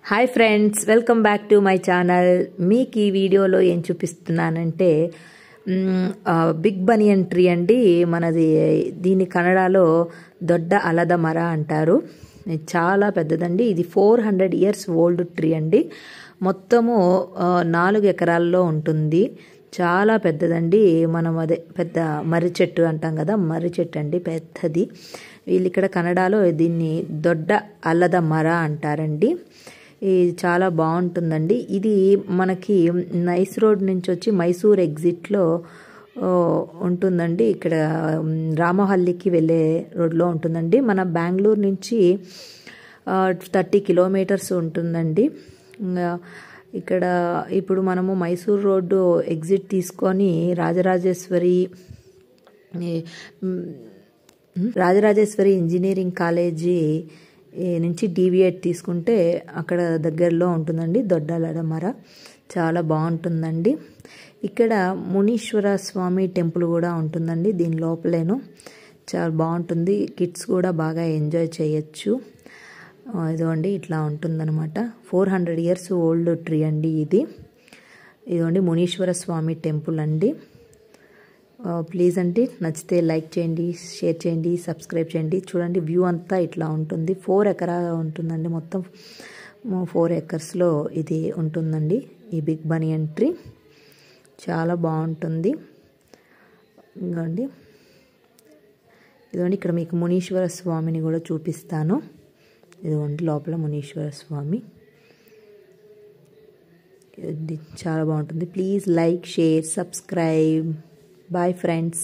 Hi friends, welcome back to my channel. మీకు ఈ వీడియోలో ఏం చూపిస్తున్నానంటే బిగ్ బనియన్ ట్రీ అండి. మనది దీని కన్నడలో దొడ్డ అలద మర అంటారు. చాలా పెద్దదండి. ఇది 400 ఇయర్స్ ఓల్డ్ ట్రీ అండి. మొత్తము 4 ఎకరాల్లో ఉంటుంది. చాలా పెద్దదండి. మనం అదే పెద్ద మర్రి చెట్టు అంటాం కదా, మర్రి చెట్టు అండి, పెద్దది. వీళ్ళు ఇక్కడ కన్నడలో దీన్ని దొడ్డ అల్లద మర అంటారండి. ఇది చాలా బాగుంటుందండి. ఇది మనకి నైస్ రోడ్ నుంచి వచ్చి మైసూర్ ఎగ్జిట్లో ఉంటుందండి. ఇక్కడ రామహల్లికి వెళ్ళే రోడ్లో ఉంటుందండి. మన బెంగళూరు నుంచి 30 కిలోమీటర్స్ ఉంటుందండి. ఇక్కడ ఇప్పుడు మనము మైసూర్ రోడ్డు ఎగ్జిట్ తీసుకొని రాజరాజేశ్వరి ఇంజనీరింగ్ కాలేజీ నుంచి డీవియేట్ తీసుకుంటే అక్కడ దగ్గరలో ఉంటుందండి దొడ్డలడ మర. చాలా బాగుంటుందండి. ఇక్కడ మునీశ్వర స్వామి టెంపుల్ కూడా ఉంటుందండి దీని లోపలేను. చాలా బాగుంటుంది. కిడ్స్ కూడా బాగా ఎంజాయ్ చేయొచ్చు. ఇదిగోండి ఇట్లా ఉంటుందన్నమాట. 400 ఇయర్స్ ఓల్డ్ ట్రీ అండి ఇది. ఇదిగోండి మునీశ్వర స్వామి టెంపుల్ అండి. ప్లీజ్ అండి, నచ్చితే లైక్ చేయండి, షేర్ చేయండి, సబ్స్క్రైబ్ చేయండి. చూడండి వ్యూ అంతా ఇట్లా ఉంటుంది. 4 ఎకరాలు ఉంటుందండి. మొత్తం 4 ఎకర్స్లో ఇది ఉంటుందండి ఈ బిగ్ బనియన్ ట్రీ. చాలా బాగుంటుంది. ఇదిగోండి ఇక్కడ మీకు మునీశ్వర స్వామిని కూడా చూపిస్తాను. ఇదిగోండి లోపల మునీశ్వర స్వామి. ఇది చాలా బాగుంటుంది. Please like, share, subscribe. Bye friends.